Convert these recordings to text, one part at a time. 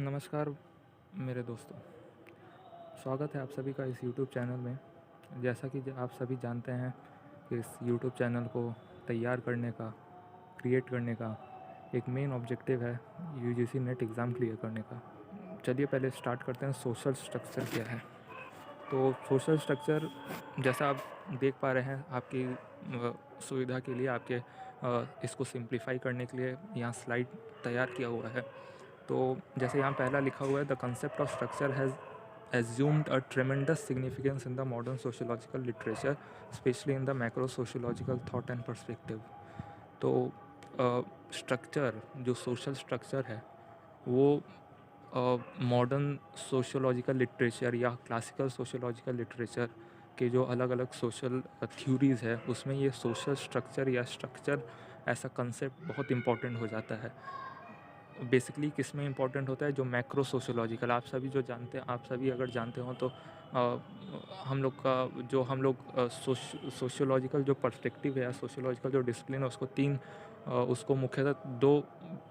नमस्कार मेरे दोस्तों, स्वागत है आप सभी का इस यूट्यूब चैनल में। जैसा कि आप सभी जानते हैं कि इस यूट्यूब चैनल को तैयार करने का, क्रिएट करने का एक मेन ऑब्जेक्टिव है यूजीसी नेट एग्ज़ाम क्लियर करने का। चलिए पहले स्टार्ट करते हैं, सोशल स्ट्रक्चर क्या है। तो सोशल स्ट्रक्चर जैसा आप देख पा रहे हैं, आपकी सुविधा के लिए, आपके इसको सिंप्लीफाई करने के लिए यहाँ स्लाइड तैयार किया हुआ है। तो जैसे यहाँ पहला लिखा हुआ है, the concept of structure has assumed a tremendous significance in the modern sociological literature, especially in the macro sociological thought and perspective। तो स्ट्रक्चर, जो सोशल स्ट्रक्चर है, वो मॉडर्न सोशियोलॉजिकल लिटरेचर या क्लासिकल सोशियोलॉजिकल लिटरेचर के जो अलग अलग social theories है, उसमें ये सोशल स्ट्रक्चर या स्ट्रक्चर ऐसा कंसेप्ट बहुत इम्पोर्टेंट हो जाता है। बेसिकली किस में इम्पोर्टेंट होता है, जो मैक्रो सोशियोलॉजिकल, आप सभी जो जानते हैं, आप सभी अगर जानते हो तो हम लोग का जो हम लोग सोशियोलॉजिकल जो पर्सपेक्टिव है या सोशियोलॉजिकल जो डिसिप्लिन है, उसको उसको मुख्यतः दो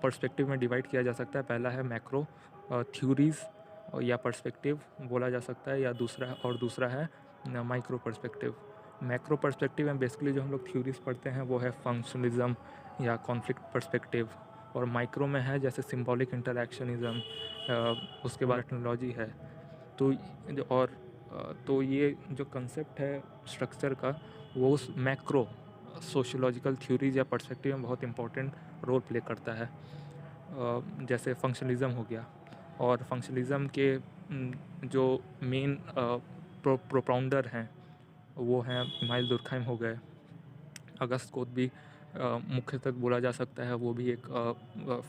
पर्सपेक्टिव में डिवाइड किया जा सकता है। पहला है मैक्रो थ्योरीज़ या पर्सपेक्टिव बोला जा सकता है, या दूसरा है माइक्रो पर्सपेक्टिव। मैक्रो पर्सपेक्टिव में बेसिकली जो हम लोग थ्योरीज़ पढ़ते हैं वो है फंक्शनलिज्म या कॉन्फ्लिक्ट पर्सपेक्टिव, और माइक्रो में है जैसे सिंबॉलिक इंटरैक्शनिज्म, उसके बाद टेक्नोलॉजी है। तो तो ये जो कंसेप्ट है स्ट्रक्चर का, वो उस मैक्रो सोशियोलॉजिकल थ्योरीज या पर्सपेक्टिव में बहुत इंपॉर्टेंट रोल प्ले करता है। जैसे फंक्शनलिज्म हो गया, और फंक्शनलिज्म के जो मेन प्रोपाउंडर हैं वो हैं इमाइल दुर्कheim हो गए, अगस्त कोत भी मुख्यतः बोला जा सकता है, वो भी एक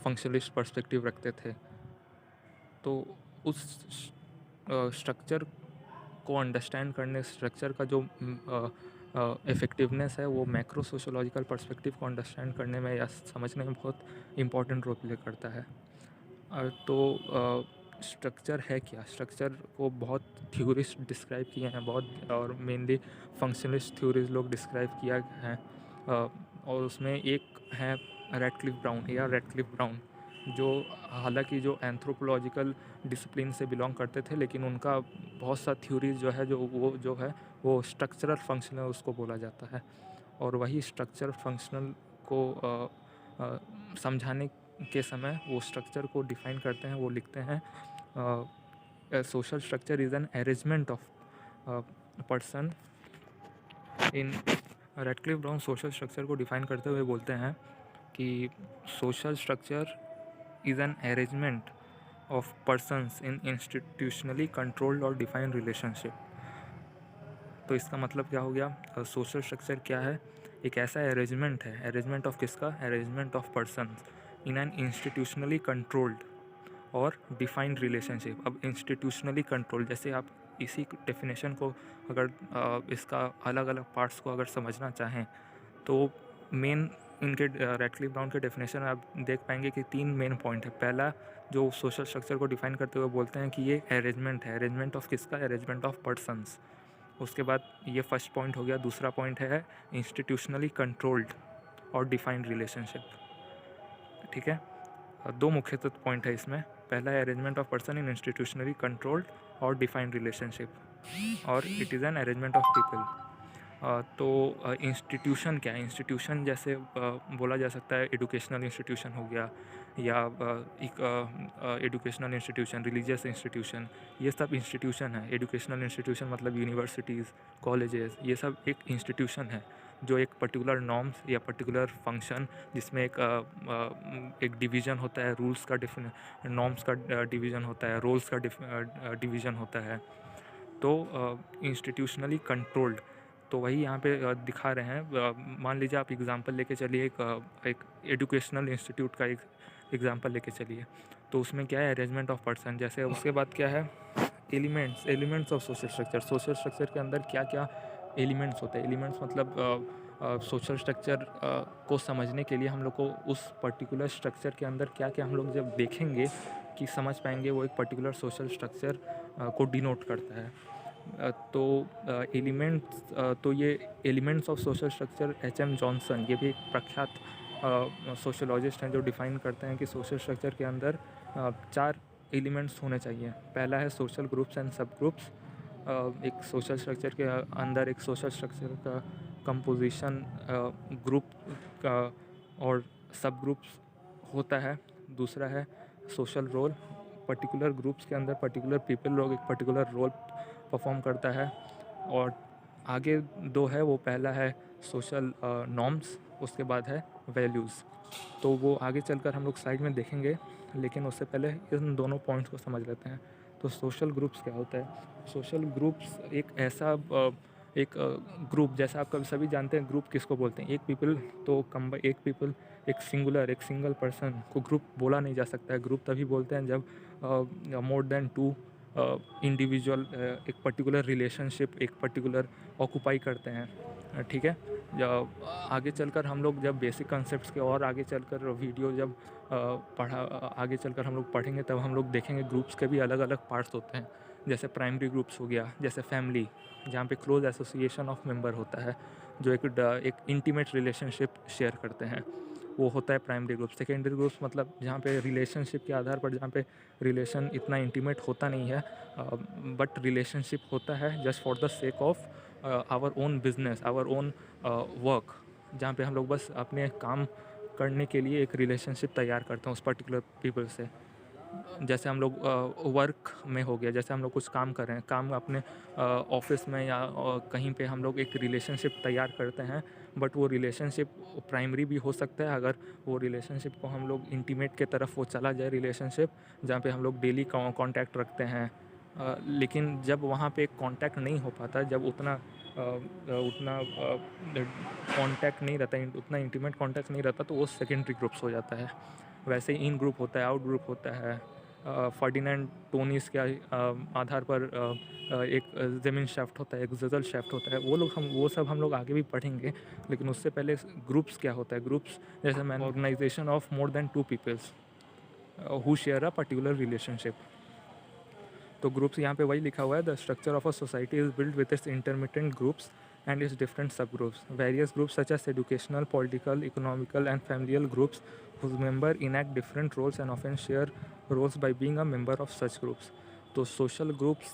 फंक्शनलिस्ट पर्सपेक्टिव रखते थे। तो उस स्ट्रक्चर को अंडरस्टैंड करने, स्ट्रक्चर का जो इफ़ेक्टिवनेस है, वो मैक्रो सोशियोलॉजिकल पर्सपेक्टिव को अंडरस्टैंड करने में या समझने में बहुत इम्पॉर्टेंट रोल प्ले करता है। तो स्ट्रक्चर है क्या, स्ट्रक्चर को बहुत थ्योरिस्ट डिस्क्राइब किए हैं, बहुत, और मेनली फंक्शनलिस्ट थ्योरीज लोग डिस्क्राइब किया है। और उसमें एक है रेडक्लिफ ब्राउन, जो हालांकि जो एंथ्रोपोलॉजिकल डिसिप्लिन से बिलोंग करते थे, लेकिन उनका बहुत सा थ्योरीज जो है, वो स्ट्रक्चरल फंक्शनल उसको बोला जाता है। और वही स्ट्रक्चर फंक्शनल को समझाने के समय वो स्ट्रक्चर को डिफाइन करते हैं, वो लिखते हैं social structure is an arrangement of person in. Radcliffe Brown social structure को डिफाइन करते हुए बोलते हैं कि social structure is an arrangement of persons in institutionally controlled और डिफाइंड रिलेशनशिप। तो इसका मतलब क्या हो गया, सोशल स्ट्रक्चर क्या है, एक ऐसा अरेंजमेंट है, अरेंजमेंट ऑफ किसका, arrangement of persons in an institutionally controlled और डिफाइंड रिलेशनशिप। अब इंस्टीट्यूशनली कंट्रोल, जैसे आप इसी डेफिनेशन को अगर इसका अलग अलग पार्ट्स को अगर समझना चाहें, तो मेन इनके रेडक्लिफ ब्राउन के डेफिनेशन में आप देख पाएंगे कि 3 मेन पॉइंट है। पहला, जो सोशल स्ट्रक्चर को डिफाइन करते हुए बोलते हैं कि ये अरेंजमेंट है, अरेंजमेंट ऑफ किसका, अरेंजमेंट ऑफ पर्सन्स। उसके बाद ये फर्स्ट पॉइंट हो गया। दूसरा पॉइंट है इंस्टीट्यूशनली कंट्रोल्ड और डिफाइंड रिलेशनशिप। ठीक है, 2 मुख्य पॉइंट है इसमें। पहला है arrangement of person in institutionally controlled और डिफाइंड रिलेशनशिप, और it is an arrangement of people. तो इंस्टीट्यूशन क्या है, इंस्टीट्यूशन जैसे बोला जा सकता है एजुकेशनल इंस्टीट्यूशन हो गया, या एक एजुकेशनल इंस्टीट्यूशन, रिलीजियस इंस्टीट्यूशन, ये सब इंस्टीट्यूशन है। एजुकेशनल इंस्टीट्यूशन मतलब यूनिवर्सिटीज़, कॉलेजेस, ये सब एक इंस्टीट्यूशन है जो एक पर्टिकुलर नॉर्म्स या पर्टिकुलर फंक्शन, जिसमें एक डिवीज़न होता है, रूल्स का नॉर्म्स का डिवीज़न होता है, रोल्स का डिवीज़न होता है। तो इंस्टीट्यूशनली कंट्रोल्ड, तो वही यहाँ पे दिखा रहे हैं। मान लीजिए आप एग्ज़ाम्पल लेके चलिए, एक एजुकेशनल इंस्टीट्यूट का एक एग्ज़ाम्पल लेके चलिए। तो उसमें क्या है, अरेंजमेंट ऑफ पर्सन। जैसे उसके बाद क्या है, elements of social structure. Social structure के अंदर क्या क्या एलिमेंट्स होते हैं। एलिमेंट्स मतलब सोशल स्ट्रक्चर को समझने के लिए हम लोग को उस पर्टिकुलर स्ट्रक्चर के अंदर क्या क्या हम लोग जब देखेंगे कि समझ पाएंगे वो एक पर्टिकुलर सोशल स्ट्रक्चर को डिनोट करता है। तो एलिमेंट्स, तो ये elements of social structure, HM. Johnson, ये भी एक प्रख्यात सोशोलॉजिस्ट हैं, जो डिफ़ाइन करते हैं कि सोशल स्ट्रक्चर के अंदर 4 एलिमेंट्स होने चाहिए। पहला है सोशल ग्रुप्स एंड सब ग्रुप्स। एक सोशल स्ट्रक्चर के अंदर एक सोशल स्ट्रक्चर का कंपोजिशन ग्रुप का और सब ग्रुप्स होता है। दूसरा है सोशल रोल। पर्टिकुलर ग्रुप्स के अंदर पर्टिकुलर पीपल लोग एक पर्टिकुलर रोल परफॉर्म करता है। और आगे दो है, वो पहला है सोशल नॉर्म्स, उसके बाद है वैल्यूज़। तो वो आगे चलकर हम लोग स्लाइड में देखेंगे, लेकिन उससे पहले इन दोनों पॉइंट्स को समझ लेते हैं। तो सोशल ग्रुप्स क्या होता है? सोशल ग्रुप्स एक ऐसा एक ग्रुप, जैसा आप कभी सभी जानते हैं ग्रुप किसको बोलते हैं। एक पीपल तो एक पीपल, एक सिंगल पर्सन को ग्रुप बोला नहीं जा सकता है। ग्रुप तभी बोलते हैं जब मोर देन टू इंडिविजुअल एक पर्टिकुलर रिलेशनशिप एक पर्टिकुलर ऑक्यूपाई करते हैं। ठीक है, जब आगे चलकर हम लोग जब बेसिक कॉन्सेप्ट्स के और आगे चलकर वीडियो जब आगे चलकर हम लोग पढ़ेंगे, तब हम लोग देखेंगे ग्रुप्स के भी अलग अलग पार्ट्स होते हैं। जैसे प्राइमरी ग्रुप्स हो गया, जैसे फैमिली, जहाँ पे क्लोज एसोसिएशन ऑफ मेंबर होता है, जो एक इंटीमेट रिलेशनशिप शेयर करते हैं, वो होता है प्राइमरी ग्रुप। सेकेंडरी ग्रुप्स मतलब जहाँ पे रिलेशनशिप के आधार पर, जहाँ पे रिलेशन इतना इंटीमेट होता नहीं है, बट रिलेशनशिप होता है just for the sake of our own business, our own work, जहाँ पे हम लोग बस अपने काम करने के लिए एक रिलेशनशिप तैयार करते हैं उस पर्टिकुलर पीपल से। जैसे हम लोग वर्क में हो गया, जैसे हम लोग कुछ काम कर रहे हैं, काम अपने ऑफिस में या कहीं पे हम लोग एक रिलेशनशिप तैयार करते हैं, बट वो रिलेशनशिप प्राइमरी भी हो सकता है अगर वो रिलेशनशिप को हम लोग इंटीमेट के तरफ वो चला जाए रिलेशनशिप, जहाँ पे हम लोग डेली कांटेक्ट रखते हैं। लेकिन जब वहाँ पे कांटेक्ट नहीं हो पाता, जब उतना कांटेक्ट नहीं रहता, उतना इंटीमेट कांटेक्ट नहीं रहता, तो वो सेकेंडरी ग्रुप्स हो जाता है। वैसे इन ग्रुप होता है, आउट ग्रुप होता है। फर्डिनेंड टोनीस के आधार पर एक ज़मीन शेफ्ट होता है, एक जजल शेफ्ट होता है। वो सब हम लोग आगे भी पढ़ेंगे, लेकिन उससे पहले ग्रुप्स क्या होता है? ग्रुप्स जैसे man organisation of more than two peoples who share a particular relationship. तो ग्रुप्स यहाँ पे वही लिखा हुआ है, the structure of a society is build with its intermittent groups and its different subgroups. Various groups such as educational, political, economical and familial groups whose members enact different roles and often share roles by being a member of such groups. तो social groups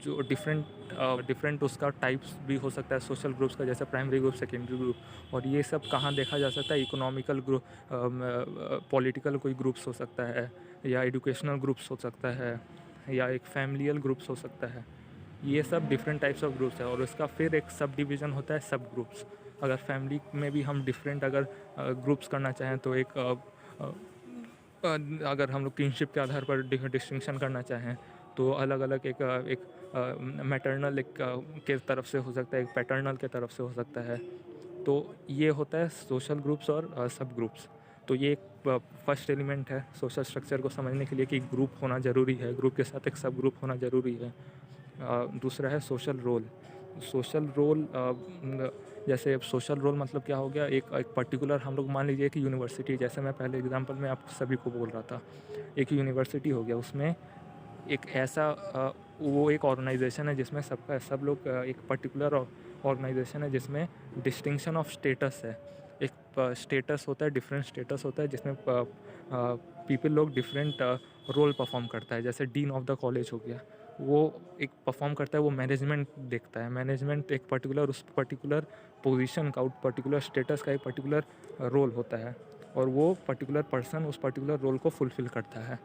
जो different उसका types भी हो सकता है social groups का, जैसे primary group, secondary group. और ये सब कहाँ देखा जा सकता है? इकोनॉमिकल ग्रुप, पॉलिटिकल कोई ग्रुप्स हो सकता है, या एजुकेशनल ग्रुप्स हो सकता है, या एक फैमिलियल ग्रुप्स हो सकता है। ये सब डिफरेंट टाइप्स ऑफ ग्रुप्स है। और इसका फिर एक सब डिवीज़न होता है सब ग्रुप्स। अगर फैमिली में भी हम डिफरेंट अगर ग्रुप्स करना चाहें, तो एक अगर हम लोग किनशिप के आधार पर डिस्टिंक्शन करना चाहें, तो अलग अलग एक मैटरनल एक के तरफ से हो सकता है, एक पैटर्नल के तरफ से हो सकता है। तो ये होता है सोशल ग्रुप्स और सब ग्रुप्स। तो ये एक फर्स्ट एलिमेंट है सोशल स्ट्रक्चर को समझने के लिए कि ग्रुप होना ज़रूरी है, ग्रुप के साथ एक सब ग्रुप होना ज़रूरी है। दूसरा है सोशल रोल। सोशल रोल जैसे सोशल रोल मतलब क्या हो गया? एक पर्टिकुलर हम लोग मान लीजिए कि यूनिवर्सिटी, जैसे मैं पहले एग्जांपल में आप सभी को बोल रहा था, एक यूनिवर्सिटी हो गया, उसमें एक ऐसा वो एक ऑर्गेनाइजेशन है जिसमें सब लोग एक पर्टिकुलर ऑर्गेनाइजेशन है जिसमें डिस्टिंक्शन ऑफ स्टेटस है। एक स्टेटस होता है, डिफरेंट स्टेटस होता है, जिसमें पीपल लोग डिफरेंट रोल परफॉर्म करता है। जैसे डीन ऑफ द कॉलेज हो गया, वो एक परफॉर्म करता है, वो मैनेजमेंट देखता है। मैनेजमेंट एक पर्टिकुलर उस पर्टिकुलर पोजीशन का, पर्टिकुलर स्टेटस का एक पर्टिकुलर रोल होता है, और वो पर्टिकुलर पर्सन उस पर्टिकुलर रोल को फुलफ़िल करता है।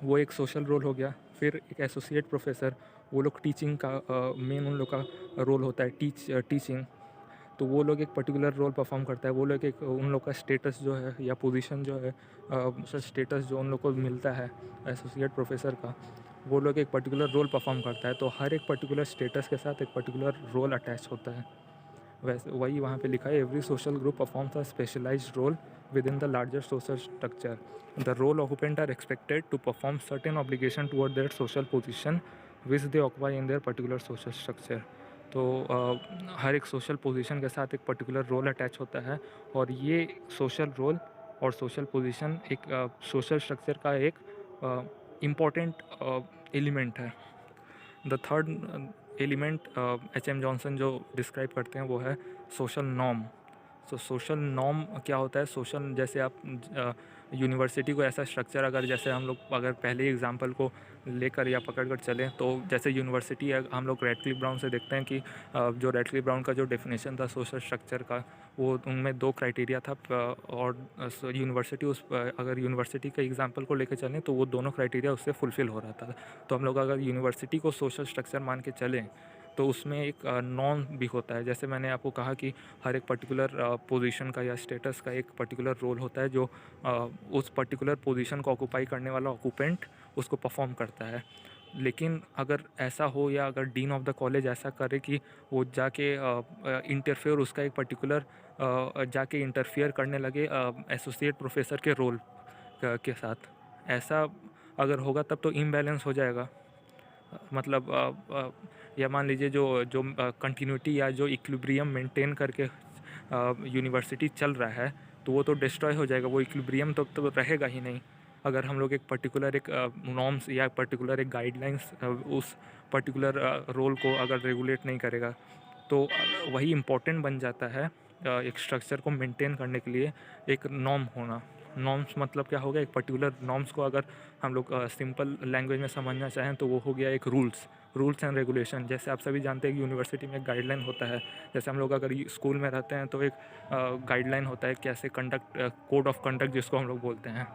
वो एक सोशल रोल हो गया। फिर एक एसोसिएट प्रोफेसर, वो लोग टीचिंग का मेन उन लोग का रोल होता है टीचिंग। तो वो लोग एक पर्टिकुलर रोल परफॉर्म करता है। वो लोग एक उन लोग का स्टेटस जो है या पोजीशन जो है, स्टेटस जो उन लोग को मिलता है एसोसिएट प्रोफेसर का, वो लोग एक पर्टिकुलर रोल परफॉर्म करता है। तो हर एक पर्टिकुलर स्टेटस के साथ एक पर्टिकुलर रोल अटैच होता है। वैसे वही वहाँ पे लिखा है, every social group performs a specialised role within the larger social structure. The role occupant are expected to perform certain obligation toward their social position which they occupy in their particular social structure. तो हर एक social position के साथ एक particular role attach होता है, और ये सोशल रोल और सोशल पोजीशन एक सोशल स्ट्रक्चर का एक इम्पॉर्टेंट एलिमेंट है। The third element HM. Johnson जो डिस्क्राइब करते हैं वो है सोशल नॉर्म। तो सोशल नॉर्म क्या होता है? सोशल, जैसे आप यूनिवर्सिटी को ऐसा स्ट्रक्चर, अगर जैसे हम लोग अगर पहले एग्जांपल को लेकर या पकड़ कर चलें, तो जैसे यूनिवर्सिटी हम लोग रेडक्लिफ ब्राउन से देखते हैं कि जो रेडक्लिफ ब्राउन का जो डेफिनेशन था सोशल स्ट्रक्चर का, वो उनमें 2 क्राइटेरिया था। और यूनिवर्सिटी अगर यूनिवर्सिटी के एग्जांपल को लेकर चलें तो वो दोनों क्राइटेरिया उससे फुलफ़िल हो रहा था। तो हम लोग अगर यूनिवर्सिटी को सोशल स्ट्रक्चर मान के चलें तो उसमें एक नॉर्म भी होता है। जैसे मैंने आपको कहा कि हर एक पर्टिकुलर पोजीशन का या स्टेटस का एक पर्टिकुलर रोल होता है, जो उस पर्टिकुलर पोजीशन को ऑक्यूपाई करने वाला ऑक्यूपेंट उसको परफॉर्म करता है। लेकिन अगर ऐसा हो, या अगर डीन ऑफ द कॉलेज ऐसा करे कि वो जाके इंटरफेयर उसका एक पर्टिकुलर जाके इंटरफेयर करने लगे एसोसिएट प्रोफेसर के रोल के साथ, ऐसा अगर होगा तब तो इम्बैलेंस हो जाएगा। मतलब या मान लीजिए जो जो कंटिन्यूटी या जो इक्विलिब्रियम मेंटेन करके यूनिवर्सिटी चल रहा है, तो वो तो डिस्ट्रॉय हो जाएगा, वो इक्विलिब्रियम तो रहेगा ही नहीं। अगर हम लोग एक पर्टिकुलर एक नॉर्म्स या पर्टिकुलर एक गाइडलाइंस उस पर्टिकुलर रोल को अगर रेगुलेट नहीं करेगा, तो वही इम्पोर्टेंट बन जाता है एक स्ट्रक्चर को मेंटेन करने के लिए एक नॉर्म होना। नॉर्म्स मतलब क्या हो गया, एक पर्टिकुलर नॉर्म्स को अगर हम लोग सिंपल लैंग्वेज में समझना चाहें तो वो हो गया एक रूल्स एंड रेगुलेशन। जैसे आप सभी जानते हैं कि यूनिवर्सिटी में एक गाइडलाइन होता है। जैसे हम लोग अगर स्कूल में रहते हैं तो एक गाइडलाइन होता है कैसे कंडक्ट, कोड ऑफ कंडक्ट जिसको हम लोग बोलते हैं,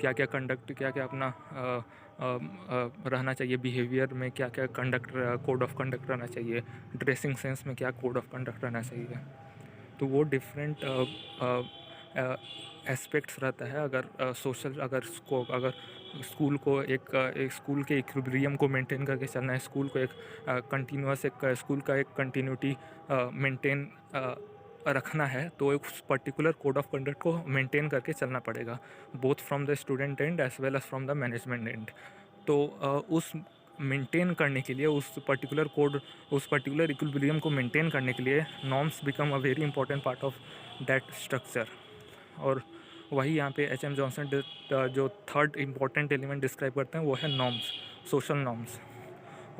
क्या क्या कंडक्ट, क्या क्या अपना रहना चाहिए बिहेवियर में, क्या क्या कंडक्ट कोड ऑफ कंडक्ट रहना चाहिए, ड्रेसिंग सेंस में क्या कोड ऑफ कंडक्ट रहना चाहिए। तो वो डिफरेंट एस्पेक्ट्स रहता है। अगर सोशल अगर स्कूल को एक स्कूल के इक्विलिब्रियम को मेंटेन करके चलना है, स्कूल को एक कंटिन्यूस एक स्कूल का एक कंटिन्यूटी मेंटेन रखना है, तो एक पर्टिकुलर कोड ऑफ कंडक्ट को मेंटेन करके चलना पड़ेगा, both from the student and as well as from the management end. तो उस मेंटेन करने के लिए उस पर्टिकुलर इक्विलिब्रियम को मेंटेन करने के लिए norms become a very important part of that structure. और वही यहाँ पे एच एम जॉनसन जो थर्ड इम्पॉर्टेंट एलिमेंट डिस्क्राइब करते हैं वो है नॉर्म्स, सोशल नॉर्म्स।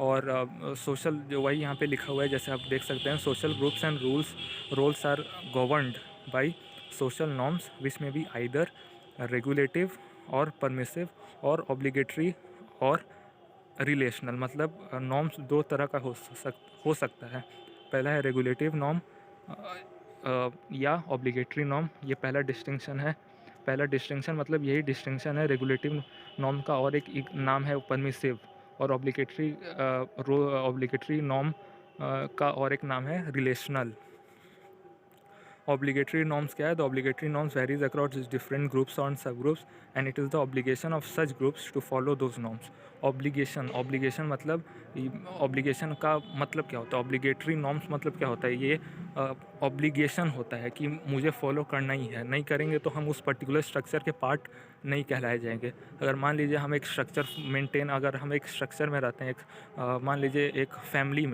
और सोशल जो वही यहाँ पे लिखा हुआ है, जैसे आप देख सकते हैं, social groups and roles are governed by social norms which may be either regulative or permissive or obligatory or relational. मतलब नॉर्म्स 2 तरह का हो सकता है। पहला है रेगुलेटिव नॉर्म या ऑब्लिगेटरी नॉर्म। ये पहला डिस्टिंक्शन मतलब यही डिस्टिंक्शन है रेगुलेटिव नॉर्म का, और एक नाम है परमिसिव। और ऑब्लिगेटरी नॉर्म का और एक नाम है रिलेशनल। Obligatory norms क्या है? The obligatory norms varies across different groups and subgroups and it is the obligation of such groups to follow those norms. obligation मतलब obligation का मतलब क्या होता है? obligatory norms मतलब क्या होता है? ये obligation होता है कि मुझे फॉलो करना ही है, नहीं करेंगे तो हम उस पर्टिकुलर स्ट्रक्चर के पार्ट नहीं कहलाए जाएंगे। अगर मान लीजिए हम एक स्ट्रक्चर अगर हम एक स्ट्रक्चर में रहते हैं, मान लीजिए एक फैमिली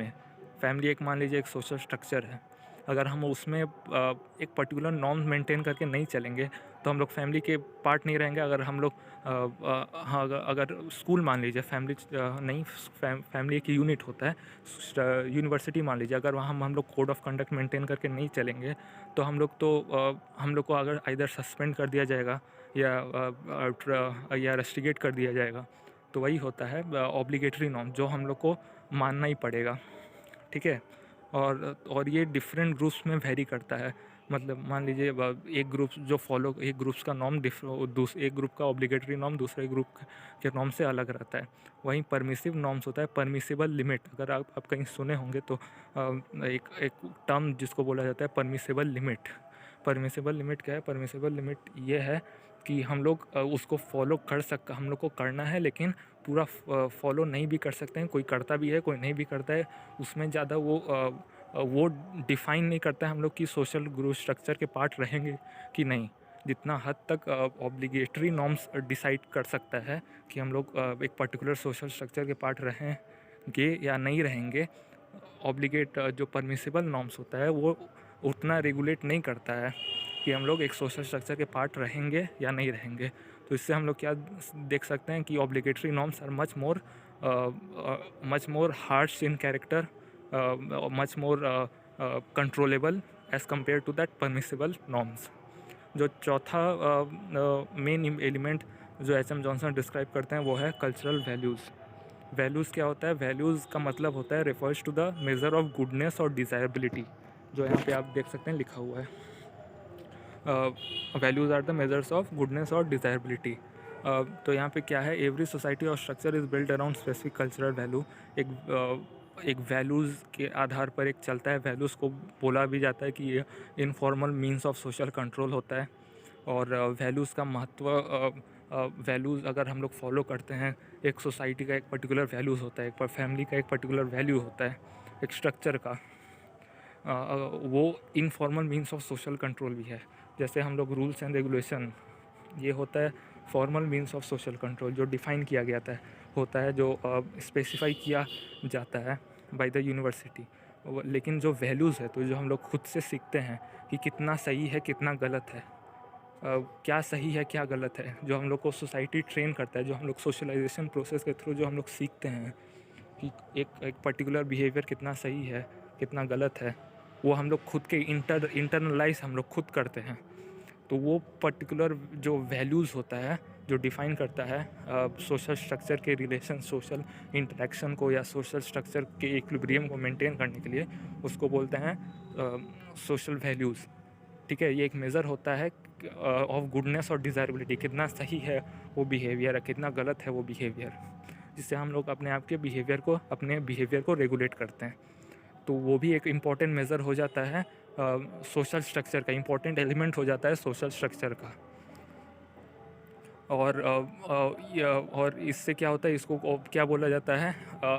एक मान लीजिए एक सोशल स्ट्रक्चर है। अगर हम उसमें एक पर्टिकुलर नॉर्म मेंटेन करके नहीं चलेंगे तो हम लोग फैमिली के पार्ट नहीं रहेंगे। अगर हम लोग हाँ, अगर स्कूल मान लीजिए फैमिली एक यूनिट होता है। यूनिवर्सिटी मान लीजिए, अगर वहाँ हम लोग कोड ऑफ कंडक्ट मेंटेन करके नहीं चलेंगे तो हम लोग को अगर आइदर सस्पेंड कर दिया जाएगा या रेस्ट्रिगेट कर दिया जाएगा। तो वही होता है ऑब्लिगेटरी नॉर्म, जो हम लोग को मानना ही पड़ेगा। ठीक है। और ये डिफरेंट ग्रुप्स में वेरी करता है। मतलब मान लीजिए एक ग्रुप्स का नॉर्म एक ग्रुप का ऑब्लिगेटरी नॉर्म दूसरे ग्रुप के नॉर्म से अलग रहता है। वहीं परमिसिव नॉर्म्स होता है परमिसिबल लिमिट। अगर आप कहीं सुने होंगे तो एक टर्म जिसको बोला जाता है परमिसिबल लिमिट। परमिसिबल लिमिट क्या है? परमिसिबल लिमिट ये है कि हम लोग उसको हम लोग को करना है, लेकिन पूरा फॉलो नहीं भी कर सकते हैं। कोई करता भी है, कोई नहीं भी करता है। उसमें ज़्यादा वो डिफ़ाइन नहीं करता है हम लोग कि सोशल ग्रुप स्ट्रक्चर के पार्ट रहेंगे कि नहीं। जितना हद तक ऑब्लिगेटरी नॉर्म्स डिसाइड कर सकता है कि हम लोग एक पर्टिकुलर सोशल स्ट्रक्चर के पार्ट रहेंगे या नहीं रहेंगे, जो परमिसिबल नॉर्म्स होता है वो उतना रेगुलेट नहीं करता है कि हम लोग एक सोशल स्ट्रक्चर के पार्ट रहेंगे या नहीं रहेंगे। तो इससे हम लोग क्या देख सकते हैं कि obligatory norms are much more harsh in character, much more controllable as compared to that permissible norms. जो चौथा मेन एलिमेंट जो एच एम जॉनसन डिस्क्राइब करते हैं वो है कल्चरल वैल्यूज़। वैल्यूज़ क्या होता है? वैल्यूज़ का मतलब होता है refers to the measure of goodness और डिज़ायरेबिलिटी, जो यहाँ पे आप देख सकते हैं लिखा हुआ है। Values are the measures of goodness और डिज़ायरेबिलिटी। तो यहाँ पे क्या है? एवरी सोसाइटी और structure is build around specific cultural value. एक वैल्यूज़ के आधार पर एक चलता है। वैल्यूज़ को बोला भी जाता है कि ये informal means of social control होता है। और वैल्यूज़ का महत्व, वैल्यूज़ अगर हम लोग फॉलो करते हैं, एक सोसाइटी का एक पर्टिकुलर वैल्यूज़ होता है, एक फैमिली का एक पर्टिकुलर वैल्यू होता है, एक स्ट्रक्चर का, वो informal means of social control भी है। जैसे हम लोग रूल्स एंड रेगुलेशन, ये होता है formal means of social control, जो डिफ़ाइन किया गया होता है, जो स्पेसिफाई किया जाता है बाय द यूनिवर्सिटी। लेकिन जो वैल्यूज़ है, तो जो हम लोग खुद से सीखते हैं कि कितना सही है कितना गलत है, क्या सही है क्या गलत है, जो हम लोग को सोसाइटी ट्रेन करता है, जो हम लोग सोशलाइजेशन प्रोसेस के थ्रू जो हम लोग सीखते हैं कि एक पर्टिकुलर बिहेवियर कितना सही है कितना गलत है, वो हम लोग खुद के इंटरनलाइज हम लोग खुद करते हैं। तो वो पर्टिकुलर जो वैल्यूज़ होता है, जो डिफ़ाइन करता है सोशल स्ट्रक्चर के रिलेशन, सोशल इंटरेक्शन को या सोशल स्ट्रक्चर के इक्विलिब्रियम को मेंटेन करने के लिए, उसको बोलते हैं सोशल वैल्यूज़। ठीक है, ये एक मेज़र होता है ऑफ गुडनेस और डिज़ायरेबिलिटी, कितना सही है वो बिहेवियर है, कितना गलत है वो बिहेवियर, जिससे हम लोग अपने बिहेवियर को रेगुलेट करते हैं। तो वो भी एक इम्पॉर्टेंट मेज़र हो जाता है, सोशल स्ट्रक्चर का इम्पॉर्टेंट एलिमेंट हो जाता है सोशल स्ट्रक्चर का। और इससे क्या होता है, इसको क्या बोला जाता है?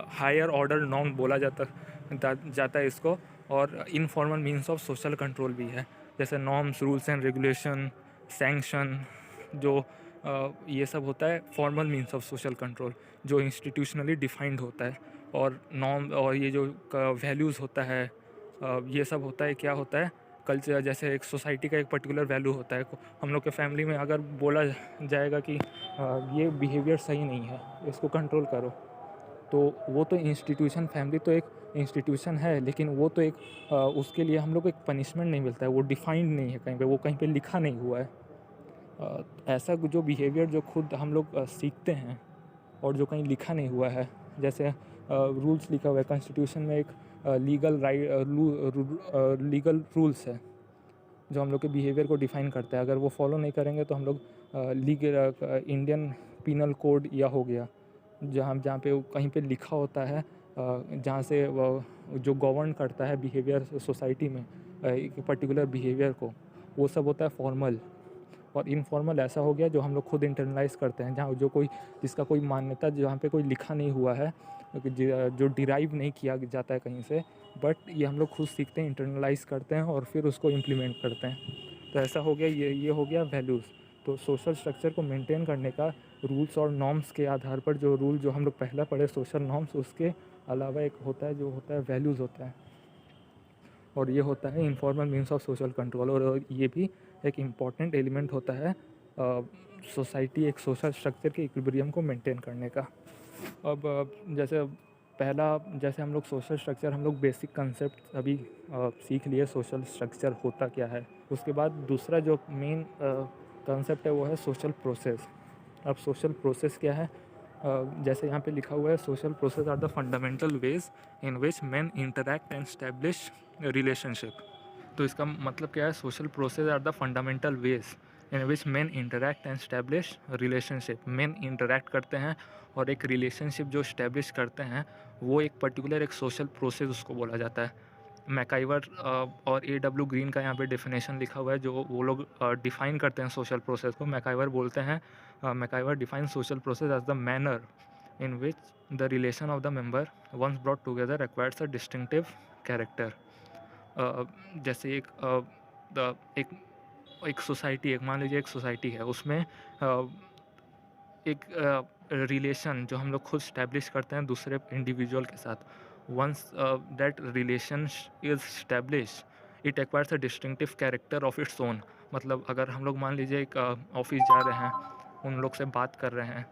हायर ऑर्डर नॉर्म बोला जाता है इसको। और informal means of social control भी है, जैसे norms, rules and regulation, sanction, जो ये सब होता है formal means of social control, जो इंस्टीट्यूशनली डिफाइंड होता है। और नॉर्म और ये जो वैल्यूज़ होता है, ये सब होता है, क्या होता है? कल्चर। जैसे एक सोसाइटी का एक पर्टिकुलर वैल्यू होता है, हम लोग के फैमिली में अगर बोला जाएगा कि ये बिहेवियर सही नहीं है, इसको कंट्रोल करो, तो वो तो इंस्टीट्यूशन, फैमिली तो एक इंस्टीट्यूशन है, लेकिन वो तो एक उसके लिए हम लोग को एक पनिशमेंट नहीं मिलता है, वो डिफाइंड नहीं है कहीं पे, वो कहीं पे लिखा नहीं हुआ है। ऐसा जो बिहेवियर जो खुद हम लोग सीखते हैं और जो कहीं लिखा नहीं हुआ है, जैसे रूल्स लिखा हुआ है कॉन्स्टिट्यूशन में, एक लीगल रूल्स है जो हम लोग के बिहेवियर को डिफ़ाइन करता है। अगर वो फॉलो नहीं करेंगे तो हम लोग इंडियन पीनल कोड या हो गया, जहाँ पे कहीं पे लिखा होता है, जहाँ से जो गवर्न करता है बिहेवियर सोसाइटी में, एक पर्टिकुलर बिहेवियर को, वो सब होता है फॉर्मल। और इनफॉर्मल ऐसा हो गया जो हम लोग खुद इंटरनलाइज करते हैं, जहाँ जिसका कोई मान्यता, जहाँ पे कोई लिखा नहीं हुआ है, जो डिराइव नहीं किया जाता है कहीं से, बट ये हम लोग खुद सीखते हैं, इंटरनलाइज करते हैं और फिर उसको इम्प्लीमेंट करते हैं। तो ऐसा हो गया, ये हो गया वैल्यूज़। तो सोशल स्ट्रक्चर को मेंटेन करने का रूल्स और नॉर्म्स के आधार पर, जो रूल जो हम लोग पहला पढ़े सोशल नॉर्म्स, उसके अलावा एक होता है जो होता है वैल्यूज़ होता है, और ये होता है informal means of social control. और ये भी एक इम्पॉर्टेंट एलिमेंट होता है सोसाइटी, एक सोशल स्ट्रक्चर के इक्विलिब्रियम को मेंटेन करने का। अब जैसे जैसे हम लोग सोशल स्ट्रक्चर, हम लोग बेसिक कंसेप्ट अभी सीख लिए, सोशल स्ट्रक्चर होता क्या है। उसके बाद दूसरा जो मेन कंसेप्ट है वो है सोशल प्रोसेस। अब सोशल प्रोसेस क्या है? जैसे यहाँ पे लिखा हुआ है, social process are the fundamental ways in which man interact and establish relationship. तो इसका मतलब क्या है? Social process are the fundamental ways in which man interact and establish relationship. Man interact करते हैं और एक रिलेशनशिप जो स्टैब्लिश करते हैं, वो एक पर्टिकुलर एक सोशल प्रोसेस उसको बोला जाता है। मैकाइवर और A.W. ग्रीन का यहाँ पे डेफिनेशन लिखा हुआ है, जो वो लोग डिफ़ाइन करते हैं सोशल प्रोसेस को। मैकाइवर बोलते हैं, MacIver define social process as the manner in which the relation of the member once brought together acquires a distinctive character. जैसे एक सोसाइटी, एक मान लीजिए एक सोसाइटी है, उसमें एक रिलेशन जो हम लोग खुद स्टैब्लिश करते हैं दूसरे इंडिविजुअल के साथ, once that relation is establish, it acquires a distinctive character of its own. मतलब अगर हम लोग मान लीजिए एक ऑफिस जा रहे हैं, उन लोग से बात कर रहे हैं,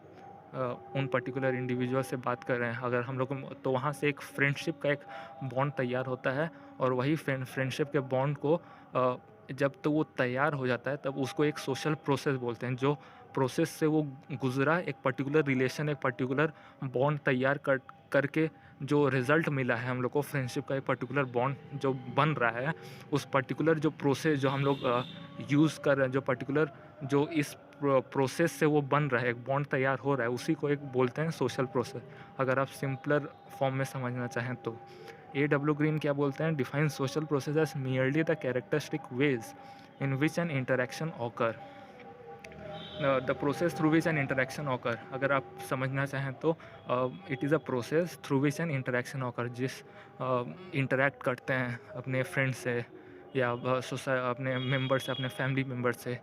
उन पर्टिकुलर इंडिविजुअल से बात कर रहे हैं, अगर हम लोग, तो वहाँ से एक फ्रेंडशिप का एक बॉन्ड तैयार होता है, और वही फ्रेंडशिप के बॉन्ड को जब तो वो तैयार हो जाता है तब उसको एक सोशल प्रोसेस बोलते हैं। जो प्रोसेस से वो गुज़रा, एक पर्टिकुलर रिलेशन, एक पर्टिकुलर बॉन्ड तैयार करके जो रिज़ल्ट मिला है हम लोग को, फ्रेंडशिप का एक पर्टिकुलर बॉन्ड जो बन रहा है, उस पर्टिकुलर जो प्रोसेस जो हम लोग यूज़ कर रहे हैं, जो पर्टिकुलर जो इस प्रोसेस से वो बन रहा है, एक बॉन्ड तैयार हो रहा है, उसी को एक बोलते हैं सोशल प्रोसेस, अगर आप सिंपलर फॉर्म में समझना चाहें तो। A. W. Green क्या बोलते हैं? Define social process as merely the characteristic ways in which an interaction occur, the process through which an interaction occur. अगर आप समझना चाहें तो it is a process through which an interaction occur, जिस interact करते हैं अपने फ्रेंड से या अपने मेंबर से, अपने फैमिली मेम्बर से,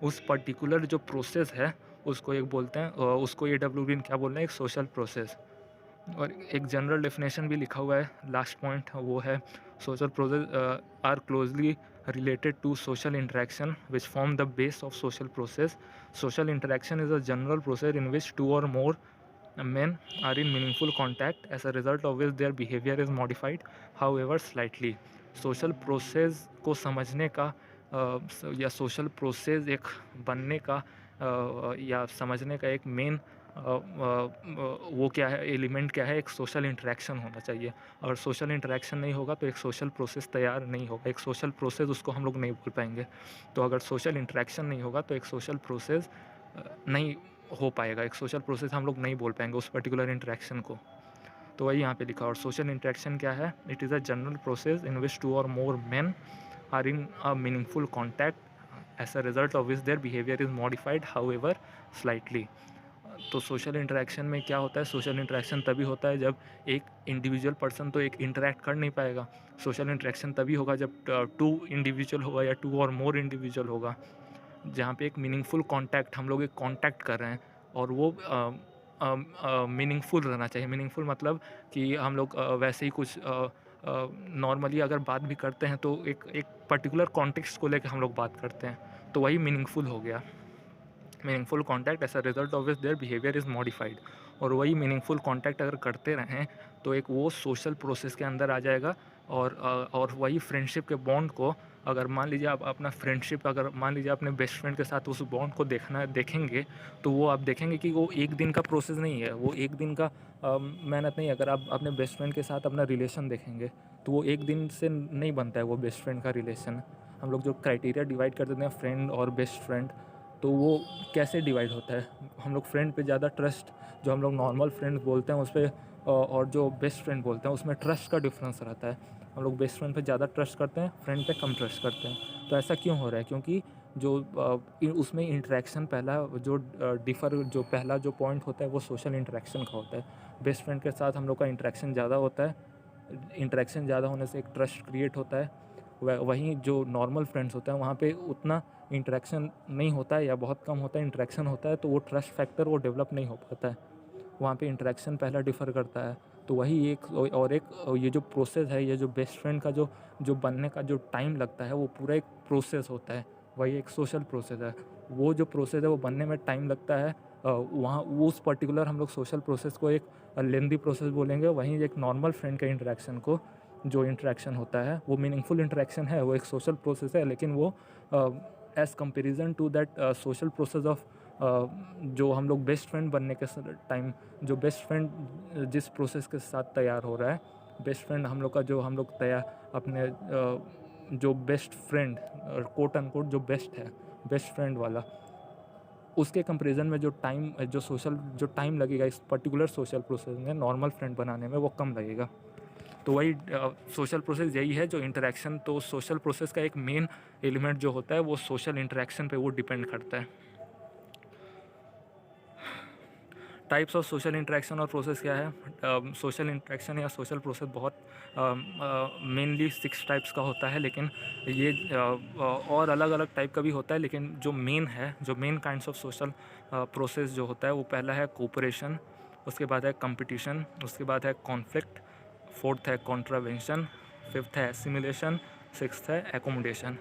उस पर्टिकुलर जो प्रोसेस है उसको एक बोलते हैं, उसको A. W. Green क्या बोल रहे हैं? एक सोशल प्रोसेस। और एक जनरल डेफिनेशन भी लिखा हुआ है, लास्ट पॉइंट वो है, social process are closely related to social interaction which form the base of social process. Social interaction is a general process in which two or more men are in meaningful contact, as a result of which their behavior is modified, however slightly. Social process को समझने का या social process एक बनने का या समझने का एक मेन वो क्या है, एलिमेंट क्या है? एक सोशल इंटरेक्शन होना चाहिए। और सोशल इंटरेक्शन नहीं होगा तो एक सोशल प्रोसेस तैयार नहीं होगा, एक सोशल प्रोसेस उसको हम लोग नहीं बोल पाएंगे। तो अगर सोशल इंटरेक्शन नहीं होगा तो एक सोशल प्रोसेस नहीं हो पाएगा, एक सोशल प्रोसेस हम लोग नहीं बोल पाएंगे उस पर्टिकुलर इंटरेक्शन को। तो वही यहाँ पे लिखा। और सोशल इंटरेक्शन क्या है? It is a general process in which two or more men are in a meaningful contact as a result of which their behaviour is modified however slightly. तो सोशल इंटरेक्शन में क्या होता है? Social interaction तभी होता है जब एक इंडिविजुअल पर्सन तो एक इंटरेक्ट कर नहीं पाएगा। सोशल इंटरेक्शन तभी होगा जब टू इंडिविजुअल होगा या टू और मोर इंडिविजुअल होगा, जहाँ पे एक मीनिंगफुल कॉन्टैक्ट, हम लोग एक कॉन्टैक्ट कर रहे हैं और वो मीनिंगफुल रहना चाहिए। मीनिंगफुल मतलब कि हम लोग वैसे ही कुछ नॉर्मली अगर बात भी करते हैं तो एक एक पर्टिकुलर कॉन्टेक्स्ट को लेकर हम लोग बात करते हैं, तो वही मीनिंगफुल हो गया। Meaningful contact as a result of which their behaviour is modified. और वही मीनिंगफुल कॉन्टैक्ट अगर करते रहें तो एक वो सोशल प्रोसेस के अंदर आ जाएगा। और वही फ्रेंडशिप के बॉन्ड को, अगर मान लीजिए आप अपना फ्रेंडशिप, अगर मान लीजिए अपने बेस्ट फ्रेंड के साथ उस बॉन्ड को देखेंगे, तो वो आप देखेंगे कि वो एक दिन का प्रोसेस नहीं है, वो एक दिन का मेहनत नहीं है। अगर आप अपने बेस्ट फ्रेंड के साथ अपना रिलेशन देखेंगे तो वो एक दिन से नहीं बनता है वो बेस्ट फ्रेंड का रिलेशन। हम लोग जो क्राइटेरिया डिवाइड कर देते हैं फ्रेंड और बेस्ट फ्रेंड, तो वो कैसे डिवाइड होता है? हम लोग फ्रेंड पे ज़्यादा ट्रस्ट, जो हम लोग नॉर्मल फ्रेंड बोलते हैं उस पर, और जो बेस्ट फ्रेंड बोलते हैं उसमें ट्रस्ट का डिफरेंस रहता है। हम लोग बेस्ट फ्रेंड पे ज़्यादा ट्रस्ट करते हैं, फ्रेंड पे कम ट्रस्ट करते हैं। तो ऐसा क्यों हो रहा है? क्योंकि जो उसमें इंटरेक्शन पहला जो जो पहला जो पॉइंट होता है वो सोशल इंटरेक्शन का होता है। बेस्ट फ्रेंड के साथ हम लोग का इंटरेक्शन ज़्यादा होता है, इंटरेक्शन ज़्यादा होने से एक ट्रस्ट क्रिएट होता है। वहीं जो नॉर्मल फ्रेंड्स होते हैं वहाँ पे उतना इंटरेक्शन नहीं होता है या बहुत कम होता है, इंटरेक्शन होता है तो वो ट्रस्ट फैक्टर वो डेवलप नहीं हो पाता है। वहाँ पे इंटरेक्शन पहला डिफ़र करता है। तो वही एक और एक ये जो प्रोसेस है, ये जो बेस्ट फ्रेंड का जो जो बनने का जो टाइम लगता है वो पूरा एक प्रोसेस होता है, वही एक सोशल प्रोसेस है। वो जो प्रोसेस है वो बनने में टाइम लगता है। वहाँ वो उस पर्टिकुलर हम लोग सोशल प्रोसेस को एक लेंदी प्रोसेस बोलेंगे। वहीं एक नॉर्मल फ्रेंड के इंटरेक्शन को, जो इंटरेक्शन होता है वो मीनिंगफुल इंटरेक्शन है, वो एक सोशल प्रोसेस है, लेकिन वो as comparison to that social process of जो हम लोग बेस्ट फ्रेंड बनने के टाइम, जो बेस्ट फ्रेंड जिस प्रोसेस के साथ तैयार हो रहा है, बेस्ट फ्रेंड हम लोग का जो हम लोग तैयार अपने जो बेस्ट फ्रेंड कोट अनकोट जो बेस्ट है, बेस्ट फ्रेंड वाला, उसके कंपैरिजन में जो टाइम जो टाइम लगेगा इस पर्टिकुलर सोशल प्रोसेस में नॉर्मल फ्रेंड बनाने में वो कम लगेगा। तो वही सोशल प्रोसेस यही है जो इंटरेक्शन, तो सोशल प्रोसेस का एक मेन एलिमेंट जो होता है वो सोशल इंटरेक्शन पे वो डिपेंड करता है। टाइप्स ऑफ सोशल इंटरेक्शन और प्रोसेस क्या है? सोशल इंटरेक्शन या सोशल प्रोसेस बहुत मेनली 6 टाइप्स का होता है, लेकिन ये और अलग अलग टाइप का भी होता है, लेकिन जो मेन है, जो main kinds of social process जो होता है वो पहला है कोऑपरेशन, उसके बाद है कंपटीशन, उसके बाद है कॉन्फ्लिक्ट, फोर्थ है कॉन्ट्रावेंशन, फिफ्थ है एसिमिलेशन, सिक्स्थ है एकोमोडेशन।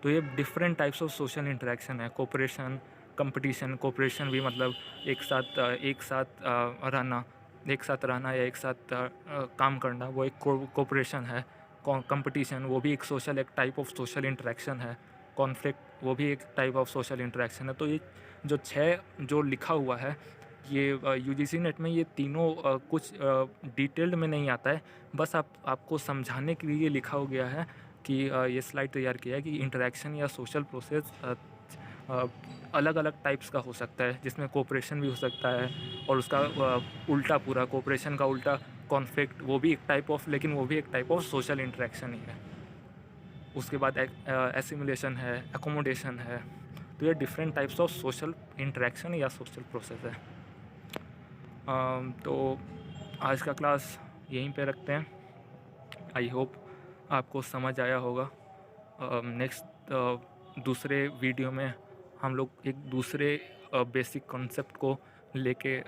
तो ये different types of social interaction है। कोऑपरेशन, कंपटीशन, कोऑपरेशन भी मतलब एक साथ रहना या एक साथ काम करना, वो एक कोऑपरेशन है। कंपटीशन वो भी एक टाइप ऑफ सोशल इंटरेक्शन है। कॉन्फ्लिक्ट वो भी एक टाइप ऑफ सोशल इंटरेक्शन है। तो ये जो 6 जो लिखा हुआ है ये यूजीसी नेट में ये तीनों कुछ डिटेल्ड में नहीं आता है, बस आपको समझाने के लिए लिखा हो गया है कि ये स्लाइड तैयार किया है कि इंटरेक्शन या सोशल प्रोसेस अलग अलग टाइप्स का हो सकता है, जिसमें कोऑपरेशन भी हो सकता है और उसका उल्टा पूरा कोऑपरेशन का उल्टा कॉन्फ्लिक्ट, वो भी एक टाइप ऑफ, लेकिन वो भी एक टाइप ऑफ सोशल इंटरेक्शन ही है। उसके बाद एसिमुलेशन है, एकोमोडेशन है। तो ये different types of social interaction या सोशल प्रोसेस है। तो आज का क्लास यहीं पे रखते हैं। आई होप आपको समझ आया होगा। नेक्स्ट दूसरे वीडियो में हम लोग एक दूसरे बेसिक कॉन्सेप्ट को लेके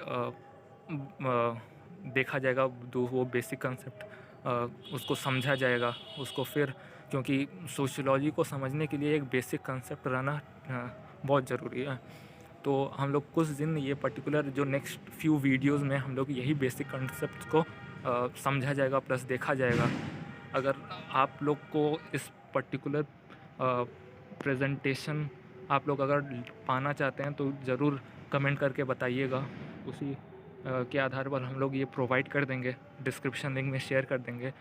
देखा जाएगा, वो बेसिक कंसेप्ट उसको समझा जाएगा उसको फिर, क्योंकि सोशियोलॉजी को समझने के लिए एक बेसिक कंसेप्ट रहना बहुत ज़रूरी है। तो हम लोग कुछ दिन ये पर्टिकुलर जो नेक्स्ट फ्यू वीडियोस में हम लोग यही बेसिक कंसेप्ट को समझा जाएगा प्लस देखा जाएगा। अगर आप लोग को इस पर्टिकुलर प्रेजेंटेशन आप लोग अगर पाना चाहते हैं तो ज़रूर कमेंट करके बताइएगा। उसी के आधार पर हम लोग ये प्रोवाइड कर देंगे, डिस्क्रिप्शन लिंक में शेयर कर देंगे।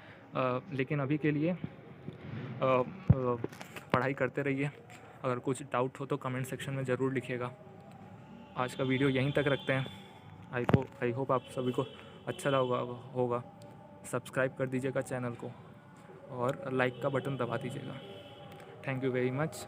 लेकिन अभी के लिए पढ़ाई करते रहिए। अगर कुछ डाउट हो तो कमेंट सेक्शन में ज़रूर लिखिएगा। आज का वीडियो यहीं तक रखते हैं। आई होप आप सभी को अच्छा लगा होगा। सब्सक्राइब कर दीजिएगा चैनल को और लाइक का बटन दबा दीजिएगा। Thank you very much.